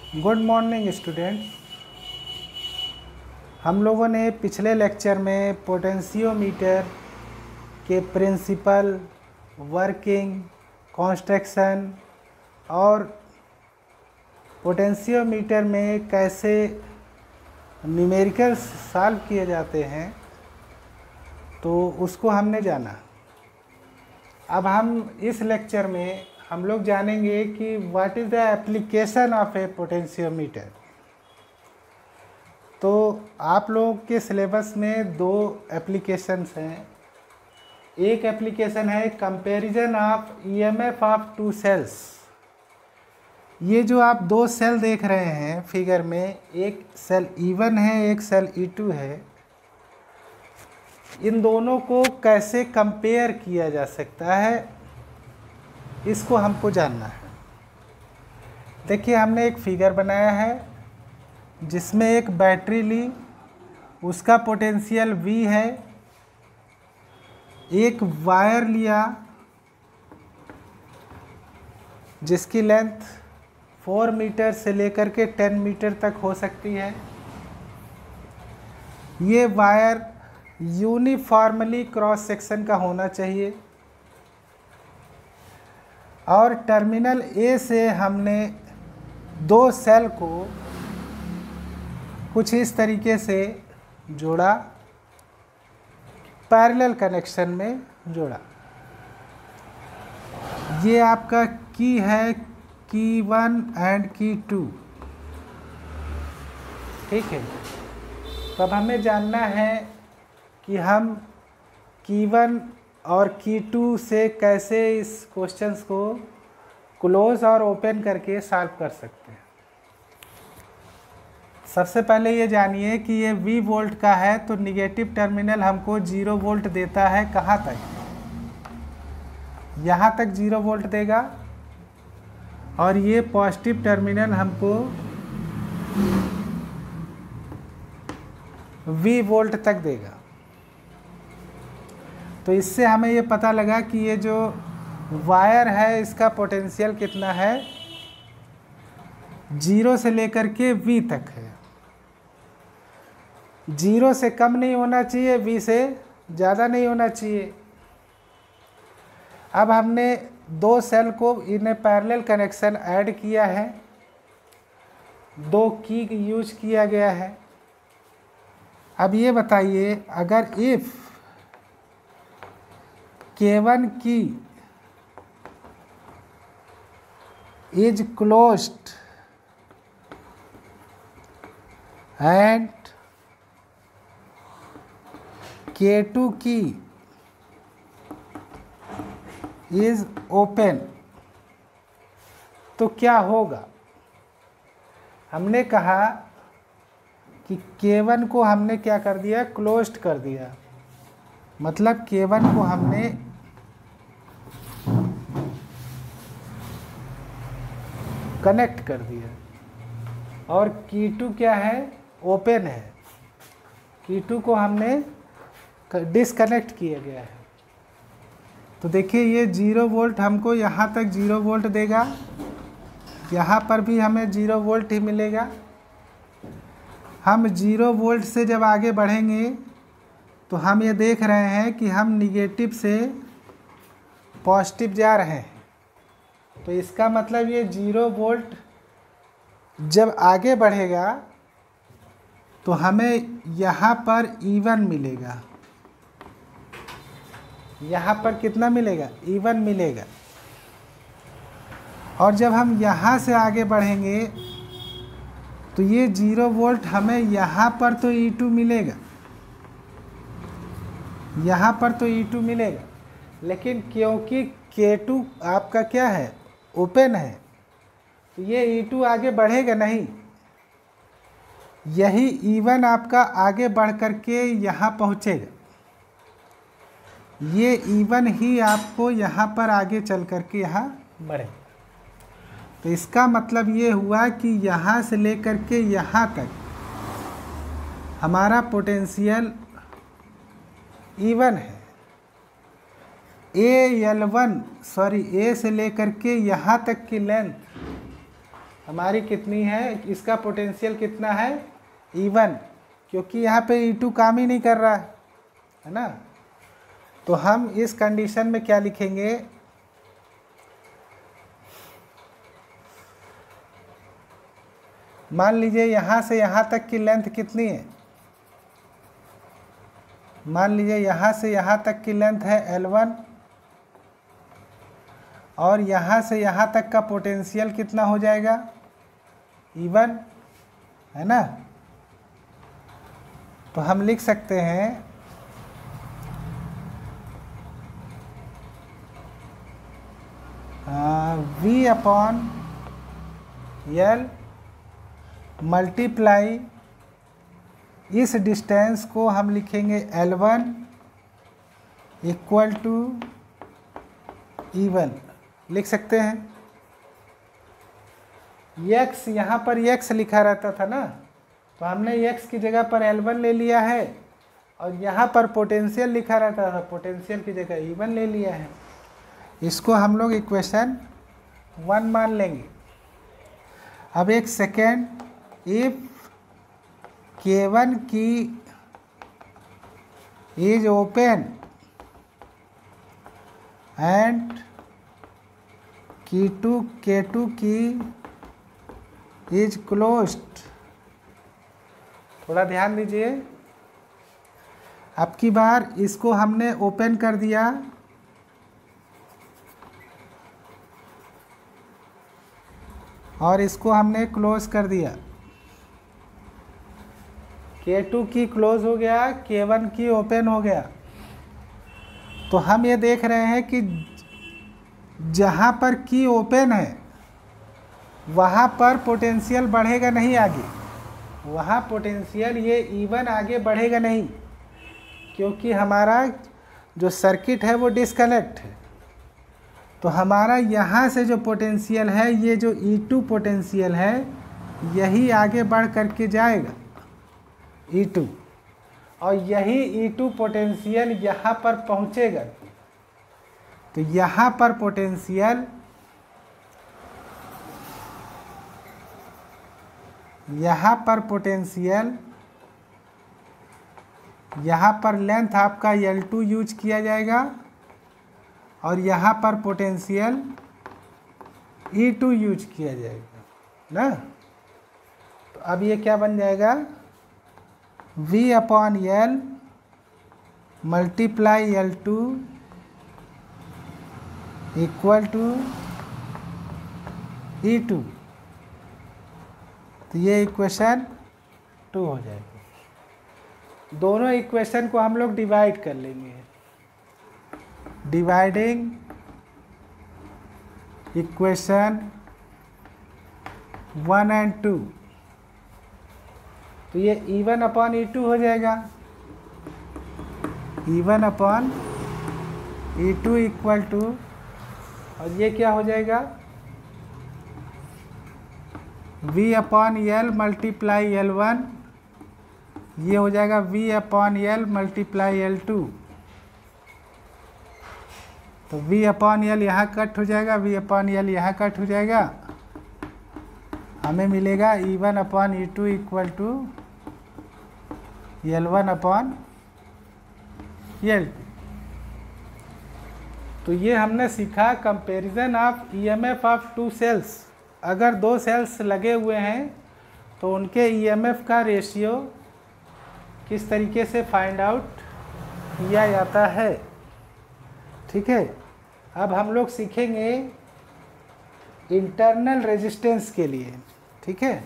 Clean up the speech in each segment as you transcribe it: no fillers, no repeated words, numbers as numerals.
Good morning students. हम लोगों ने पिछले लेक्चर में पोटेंशियोमीटर के प्रिंसिपल, वर्किंग, कंस्ट्रक्शन और पोटेंशियोमीटर में कैसे न्यूमेरिकल्स सॉल्व किए जाते हैं तो उसको हमने जाना। अब हम इस लेक्चर में हम लोग जानेंगे कि what is the application of A potentiometer. तो आप लोगों के सिलेबस में दो एप्लीकेशंस हैं। एक एप्लीकेशन है comparison of EMF of two cells. ये जो आप दो सेल देख रहे हैं फिगर में, एक सेल E1 है, एक सेल E2 है। इन दोनों को कैसे कंपेयर किया जा सकता है इसको हमको जानना है। देखिए, हमने एक फिगर बनाया है जिसमें एक बैटरी ली, उसका पोटेंशियल V है। एक वायर लिया जिसकी लेंथ 4 मीटर से लेकर के 10 मीटर तक हो सकती है। ये वायर यूनिफॉर्मली क्रॉस सेक्शन का होना चाहिए और टर्मिनल A से हमने दो सेल को कुछ इस तरीके से जोड़ा, पैरेलल कनेक्शन में जोड़ा। ये आपका की है, की 1 एंड की 2, ठीक है। तो अब हमें जानना है कि हम की 1 और की 2 से कैसे इस क्वेश्चंस को क्लोज और ओपन करके सॉल्व कर सकते हैं। सबसे पहले ये जानिए कि ये V वोल्ट का है तो निगेटिव टर्मिनल हमको 0 वोल्ट देता है। कहाँ तक? यहाँ तक 0 वोल्ट देगा और ये पॉजिटिव टर्मिनल हमको V वोल्ट तक देगा। तो इससे हमें ये पता लगा कि ये जो वायर है इसका पोटेंशियल कितना है, 0 से लेकर के V तक है। 0 से कम नहीं होना चाहिए, V से ज़्यादा नहीं होना चाहिए। अब हमने दो सेल को इन्हें पैरेलल कनेक्शन ऐड किया है, दो की यूज किया गया है। अब ये बताइए, अगर इफ़ K1 की is closed and K2 की is open, तो क्या होगा? हमने कहा कि K1 को हमने क्या कर दिया, क्लोज्ड कर दिया। मतलब K1 को हमने कनेक्ट कर दिया और K2 क्या है, ओपन है। K2 को हमने डिसकनेक्ट किया गया है। तो देखिए, ये 0 वोल्ट हमको यहाँ तक 0 वोल्ट देगा, यहाँ पर भी हमें 0 वोल्ट ही मिलेगा। हम 0 वोल्ट से जब आगे बढ़ेंगे तो हम ये देख रहे हैं कि हम निगेटिव से पॉजिटिव जा रहे हैं। तो इसका मतलब ये 0 वोल्ट जब आगे बढ़ेगा तो हमें यहाँ पर E1 मिलेगा। यहाँ पर कितना मिलेगा, E1 मिलेगा। और जब हम यहाँ से आगे बढ़ेंगे तो ये 0 वोल्ट हमें यहाँ पर तो E2 मिलेगा, यहाँ पर तो E2 मिलेगा। लेकिन क्योंकि K2 आपका क्या है, ओपन है, तो ये E2 आगे बढ़ेगा नहीं। यही E1 आपका आगे बढ़ करके यहाँ पहुँचेगा। ये E1 ही आपको यहाँ पर आगे चल करके यहाँ बढ़ेगा। तो इसका मतलब ये हुआ कि यहाँ से लेकर के यहाँ तक हमारा पोटेंशियल E1 है। A से लेकर के यहाँ तक की लेंथ हमारी कितनी है, इसका पोटेंशियल कितना है, E1, क्योंकि यहाँ पे E2 काम ही नहीं कर रहा है ना। तो हम इस कंडीशन में क्या लिखेंगे, मान लीजिए यहाँ से यहाँ तक की लेंथ कितनी है, मान लीजिए यहाँ से यहाँ तक की लेंथ है L1 और यहाँ से यहाँ तक का पोटेंशियल कितना हो जाएगा, E1, है ना। तो हम लिख सकते हैं V/L मल्टीप्लाई, इस डिस्टेंस को हम लिखेंगे L1 इक्वल टू E1, लिख सकते हैं। x यहाँ पर x लिखा रहता था ना, तो हमने x की जगह पर L1 ले लिया है, और यहाँ पर पोटेंशियल लिखा रहता था, पोटेंशियल की जगह E1 ले लिया है। इसको हम लोग इक्वेशन 1 मान लेंगे। अब एक सेकेंड, इफ K1 की इज ओपन एंड K2 की इज क्लोज्ड, थोड़ा ध्यान दीजिए। अब की बार इसको हमने ओपन कर दिया और इसको हमने क्लोज कर दिया, K2 की क्लोज हो गया, K1 की ओपन हो गया। तो हम ये देख रहे हैं कि जहाँ पर की ओपन है वहाँ पर पोटेंशियल बढ़ेगा नहीं आगे, वहाँ पोटेंशियल ये E1 आगे बढ़ेगा नहीं, क्योंकि हमारा जो सर्किट है वो डिस्कनेक्ट है। तो हमारा यहाँ से जो पोटेंशियल है, ये जो E2 पोटेंशियल है, यही आगे बढ़ करके जाएगा E2, और यही E2 पोटेंशियल यहाँ पर पहुँचेगा। तो यहाँ पर पोटेंशियल, यहाँ पर पोटेंशियल, यहाँ पर लेंथ आपका L2 यूज किया जाएगा और यहाँ पर पोटेंशियल E2 यूज किया जाएगा ना। तो अब ये क्या बन जाएगा, V/L multiply L2 equal to E2। तो ये इक्वेशन 2 हो जाएगी। दोनों इक्वेशन को हम लोग डिवाइड कर लेंगे, डिवाइडिंग इक्वेशन 1 एंड 2। तो ये E1/E2 हो जाएगा, E1/E2 इक्वल टू, और ये क्या हो जाएगा, V/L मल्टीप्लाई L1, ये हो जाएगा V/L मल्टीप्लाई L2। तो V/L यहाँ कट हो जाएगा, V/L यहाँ कट हो जाएगा, हमें मिलेगा E1/E2 इक्वल टू L1/L2। तो ये हमने सीखा comparison of EMF of 2 cells. अगर 2 सेल्स लगे हुए हैं तो उनके EMF का रेशियो किस तरीके से फाइंड आउट किया जाता है, ठीक है। अब हम लोग सीखेंगे इंटरनल रेजिस्टेंस के लिए, ठीक है।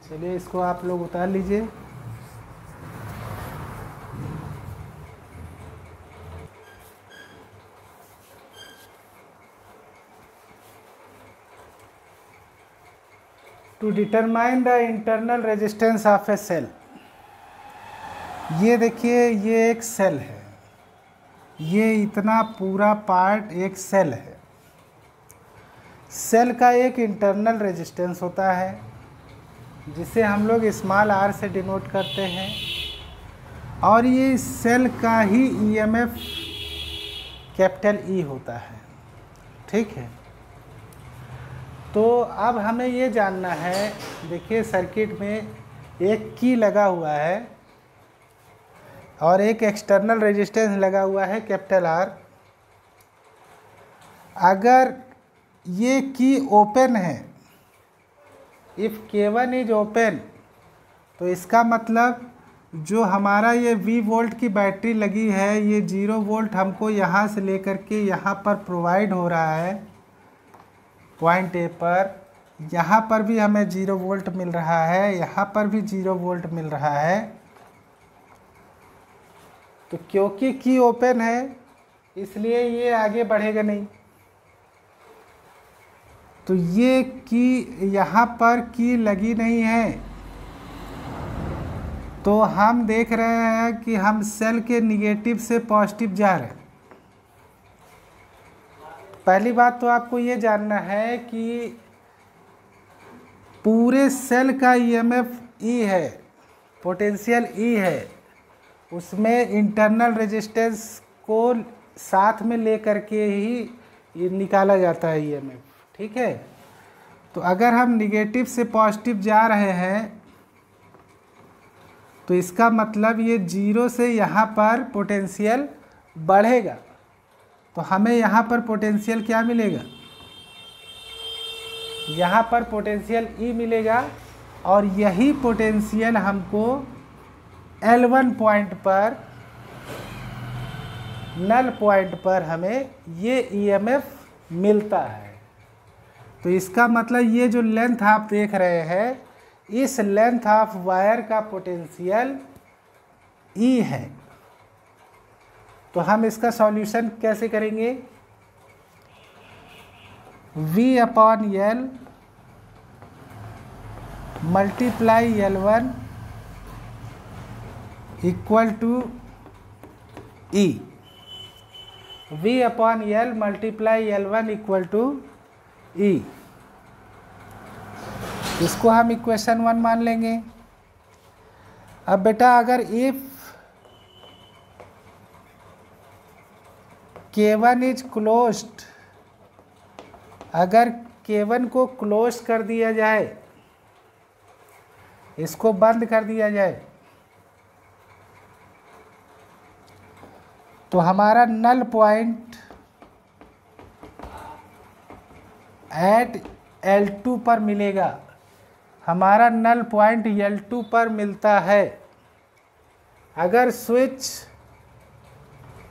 चलिए इसको आप लोग उतार लीजिए। To determine the internal resistance of a cell. ये देखिए, ये एक सेल है, ये इतना पूरा पार्ट एक सेल है। सेल का एक इंटरनल रेजिस्टेंस होता है जिसे हम लोग स्मॉल r से डिनोट करते हैं, और ये सेल का ही EMF कैपिटल E होता है, ठीक है। तो अब हमें ये जानना है, देखिए सर्किट में एक की लगा हुआ है और एक एक्सटर्नल रेजिस्टेंस लगा हुआ है कैपिटल आर। अगर ये की ओपन है, इफ़ K1 इज ओपन, तो इसका मतलब जो हमारा ये V वोल्ट की बैटरी लगी है, ये 0 वोल्ट हमको यहाँ से लेकर के यहाँ पर प्रोवाइड हो रहा है पॉइंट ए पर। यहाँ पर भी हमें 0 वोल्ट मिल रहा है, यहाँ पर भी 0 वोल्ट मिल रहा है। तो क्योंकि की ओपन है इसलिए ये आगे बढ़ेगा नहीं। तो ये की यहाँ पर की लगी नहीं है, तो हम देख रहे हैं कि हम सेल के निगेटिव से पॉजिटिव जा रहे हैं। पहली बात तो आपको ये जानना है कि पूरे सेल का ईएमएफ ई है, पोटेंशियल ई है, उसमें इंटरनल रेजिस्टेंस को साथ में लेकर के ही ये निकाला जाता है ईएमएफ, ठीक है। तो अगर हम निगेटिव से पॉजिटिव जा रहे हैं तो इसका मतलब ये 0 से यहाँ पर पोटेंशियल बढ़ेगा, तो हमें यहाँ पर पोटेंशियल क्या मिलेगा, यहाँ पर पोटेंशियल ई मिलेगा। और यही पोटेंशियल हमको L1 पॉइंट पर, नल पॉइंट पर हमें ये ईएमएफ मिलता है। तो इसका मतलब ये जो लेंथ आप देख रहे हैं, इस लेंथ ऑफ वायर का पोटेंशियल ई है। तो हम इसका सॉल्यूशन कैसे करेंगे, V/L multiply L1 equal to E. V/L multiply L1 equal to E. इसको हम इक्वेशन 1 मान लेंगे। अब बेटा अगर इफ K1 इज क्लोज्ड, अगर K1 को क्लोज कर दिया जाए, इसको बंद कर दिया जाए, तो हमारा नल पॉइंट एट L2 पर मिलेगा। हमारा नल पॉइंट L2 पर मिलता है। अगर स्विच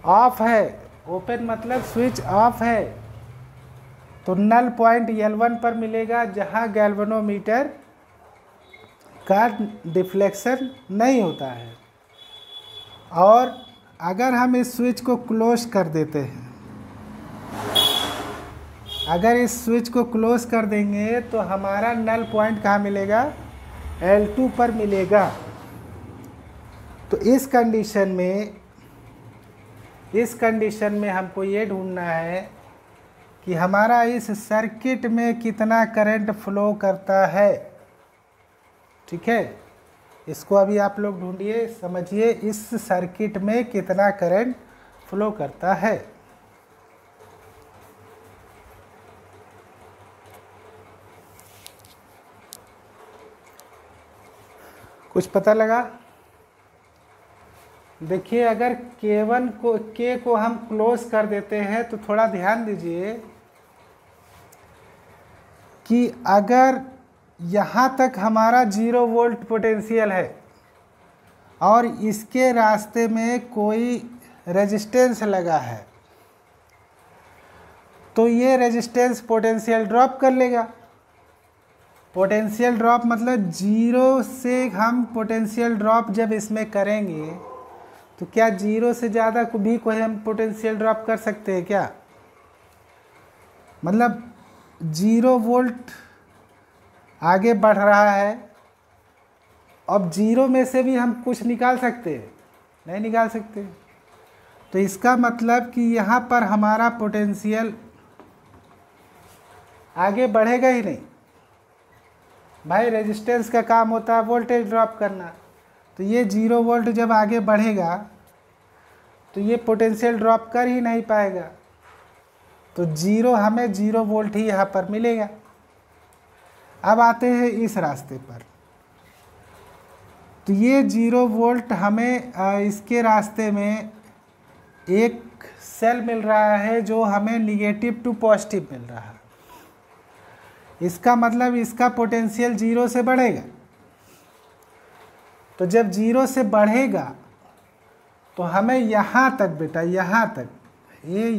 ऑफ है, ओपन मतलब स्विच ऑफ है, तो नल पॉइंट L1 पर मिलेगा, जहां गैल्वेनोमीटर का डिफ्लेक्शन नहीं होता है। और अगर हम इस स्विच को क्लोज कर देते हैं, अगर इस स्विच को क्लोज कर देंगे तो हमारा नल पॉइंट कहाँ मिलेगा, L2 पर मिलेगा। तो इस कंडीशन में हमको ये ढूंढना है कि हमारा इस सर्किट में कितना करंट फ्लो करता है, ठीक है। इसको अभी आप लोग ढूंढिए, समझिए इस सर्किट में कितना करंट फ्लो करता है। कुछ पता लगा? देखिए अगर K को हम क्लोज कर देते हैं तो थोड़ा ध्यान दीजिए कि अगर यहाँ तक हमारा 0 वोल्ट पोटेंशियल है और इसके रास्ते में कोई रेजिस्टेंस लगा है, तो ये रेजिस्टेंस पोटेंशियल ड्रॉप कर लेगा। पोटेंशियल ड्रॉप मतलब 0 से हम पोटेंशियल ड्रॉप जब इसमें करेंगे तो क्या 0 से ज़्यादा को भी कोई हम पोटेंशियल ड्रॉप कर सकते हैं क्या? मतलब 0 वोल्ट आगे बढ़ रहा है, अब 0 में से भी हम कुछ निकाल सकते हैं? नहीं निकाल सकते। तो इसका मतलब कि यहाँ पर हमारा पोटेंशियल आगे बढ़ेगा ही नहीं। भाई रेजिस्टेंस का काम होता है वोल्टेज ड्रॉप करना, तो ये 0 वोल्ट जब आगे बढ़ेगा तो ये पोटेंशियल ड्रॉप कर ही नहीं पाएगा। तो हमें 0 वोल्ट ही यहाँ पर मिलेगा। अब आते हैं इस रास्ते पर। तो ये 0 वोल्ट हमें इसके रास्ते में एक सेल मिल रहा है जो हमें निगेटिव टू पॉजिटिव मिल रहा है। इसका मतलब इसका पोटेंशियल 0 से बढ़ेगा। तो जब 0 से बढ़ेगा तो हमें यहाँ तक बेटा, यहाँ तक, ये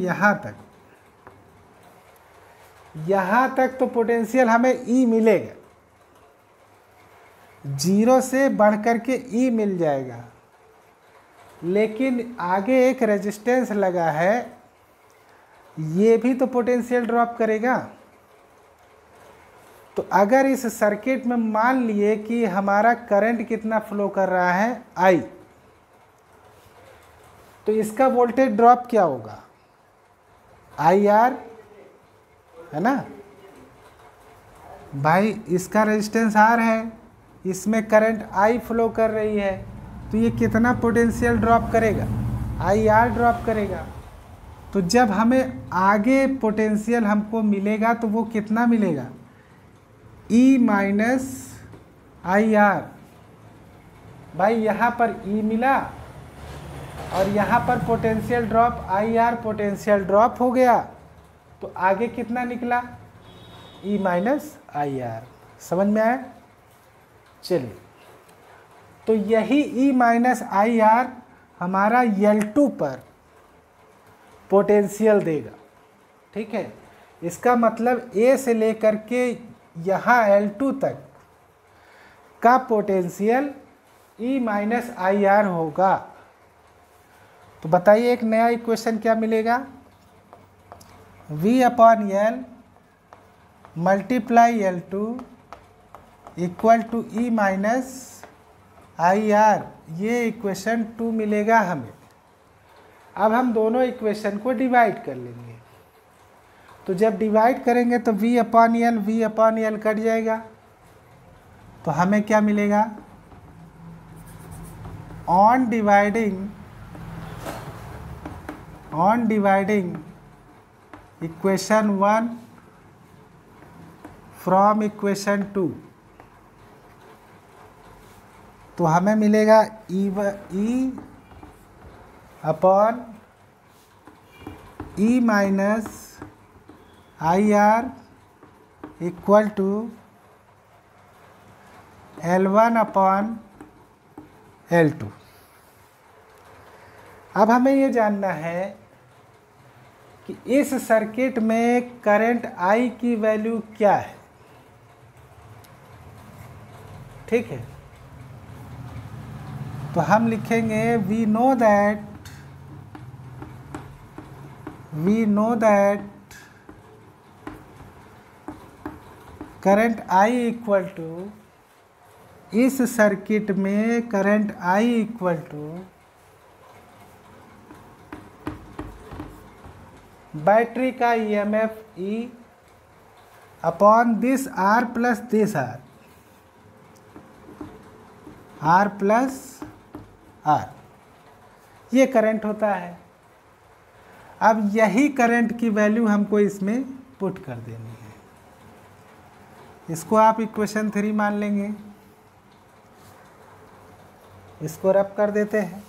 यहाँ तक तो पोटेंशियल हमें E मिलेगा। 0 से बढ़ कर के E मिल जाएगा, लेकिन आगे एक रेजिस्टेंस लगा है, ये भी तो पोटेंशियल ड्रॉप करेगा। तो अगर इस सर्किट में मान लिए कि हमारा करंट कितना फ्लो कर रहा है, I, तो इसका वोल्टेज ड्रॉप क्या होगा, IR, है ना भाई। इसका रेजिस्टेंस R है, इसमें करंट I फ्लो कर रही है, तो ये कितना पोटेंशियल ड्रॉप करेगा, IR ड्रॉप करेगा। तो जब हमें आगे पोटेंशियल हमको मिलेगा तो वो कितना मिलेगा, E माइनस IR। भाई यहाँ पर E मिला और यहाँ पर potential drop IR potential drop हो गया, तो आगे कितना निकला, E माइनस IR। समझ में आया? चलिए, तो यही E माइनस IR हमारा L2 पर पोटेंशियल देगा। ठीक है, इसका मतलब A से लेकर के यहाँ L2 तक का पोटेंशियल E माइनस IR होगा। तो बताइए एक नया इक्वेशन क्या मिलेगा, V upon L multiply L2 equal to E minus IR। ये इक्वेशन 2 मिलेगा हमें। अब हम दोनों इक्वेशन को डिवाइड कर लेंगे। तो जब डिवाइड करेंगे तो V अपॉन L कट जाएगा, तो हमें क्या मिलेगा, on dividing equation 1 from equation 2, तो हमें मिलेगा E upon E minus IR equal to L1 upon L2। अब हमें ये जानना है कि इस सर्किट में करंट I की वैल्यू क्या है। ठीक है, तो हम लिखेंगे we know that current I equal to, इस सर्किट में current I equal to battery का EMF E upon this R plus this R plus R, ये करंट होता है। अब यही करंट की वैल्यू हमको इसमें पुट कर देनी है। इसको आप इक्वेशन 3 मान लेंगे, इसको रब कर देते हैं।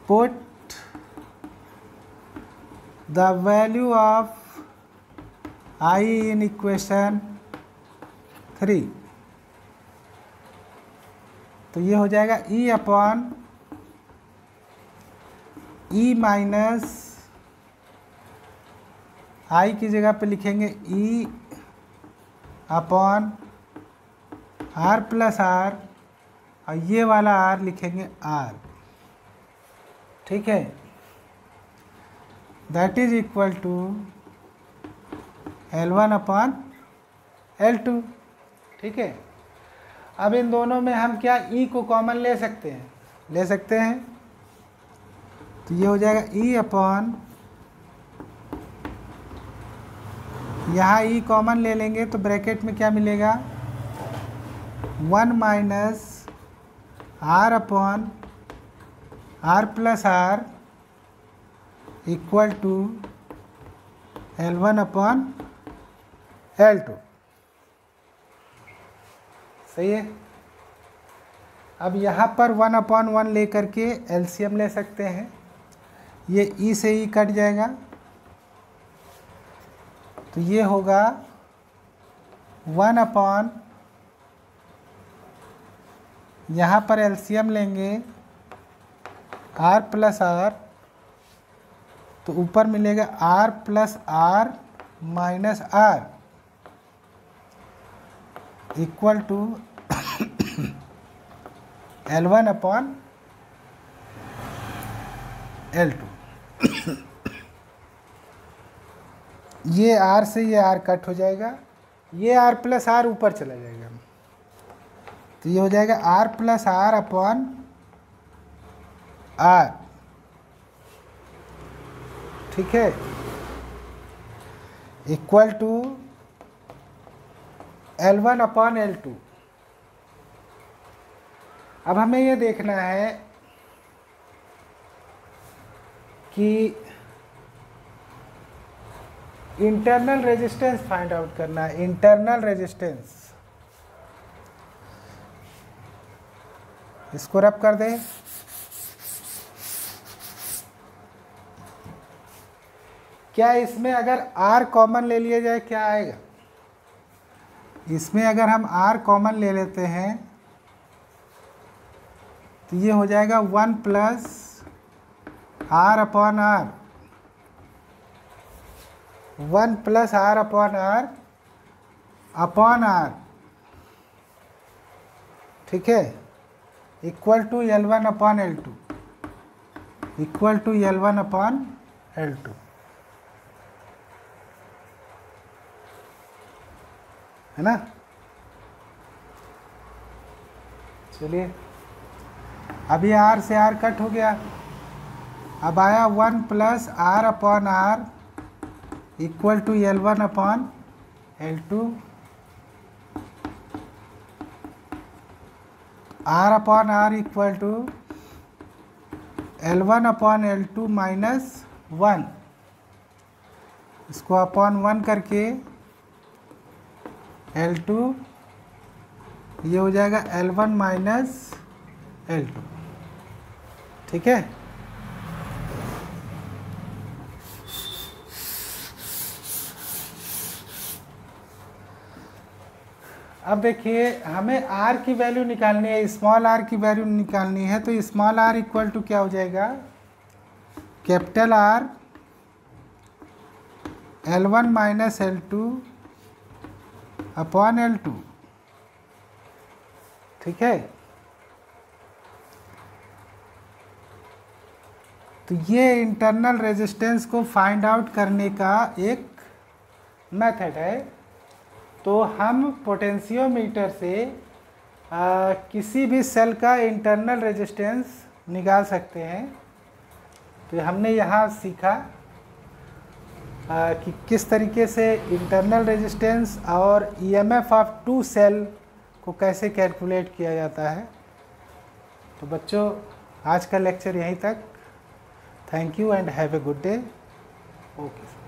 Put the value of I in equation 3, तो ये हो जाएगा E upon E minus I की जगह पे लिखेंगे E upon R plus R, और ये वाला R लिखेंगे R। ठीक है, that is equal to L1 upon L2। ठीक है, अब इन दोनों में हम क्या E को कॉमन ले सकते हैं, तो ये हो जाएगा E अपॉन, यहाँ E कॉमन ले लेंगे तो ब्रैकेट में क्या मिलेगा, 1 minus R upon R plus R equal to L1/L2। सही है। अब यहाँ पर 1/1 लेकर के एलसीएम ले सकते हैं। ये ई से ई कट जाएगा, तो ये होगा 1/, यहाँ पर एलसीएम लेंगे r प्लस r, तो ऊपर मिलेगा r plus r minus r equal to L1/L2। ये r से ये r कट हो जाएगा, ये r प्लस r ऊपर चला जाएगा, तो ये हो जाएगा r plus r upon r। ठीक है, इक्वल टू L1/L2। अब हमें ये देखना है कि इंटरनल रेजिस्टेंस फाइंड आउट करना है। इंटरनल रेजिस्टेंस, इसको रब कर दें। क्या इसमें अगर R कॉमन ले लिया जाए क्या आएगा? इसमें अगर हम R कॉमन ले लेते हैं तो ये हो जाएगा 1 plus R upon R, 1 plus R upon R upon R। ठीक है, equal to L1/L2, equal to L1/L2। है ना? चलिए, अभी R से R कट हो गया, अब आया 1 plus R upon R equal to L1/L2। R upon R equal to L1/L2 minus 1, इसको अपॉन 1 करके L2, ये हो जाएगा L1 माइनस L2। ठीक है, अब देखिए हमें R की वैल्यू निकालनी है, स्मॉल r की वैल्यू निकालनी है, तो स्मॉल r इक्वल टू क्या हो जाएगा? Capital R L1 minus L2 upon L2। ठीक है, तो ये इंटरनल रेजिस्टेंस को फाइंड आउट करने का एक मेथड है। तो हम पोटेंशियोमीटर से किसी भी सेल का इंटरनल रेजिस्टेंस निकाल सकते हैं। तो हमने यहाँ सीखा कि किस तरीके से इंटरनल रेजिस्टेंस और ईएमएफ ऑफ टू सेल को कैसे कैलकुलेट किया जाता है। तो बच्चों, आज का लेक्चर यहीं तक। Thank you and have a good day. Okay.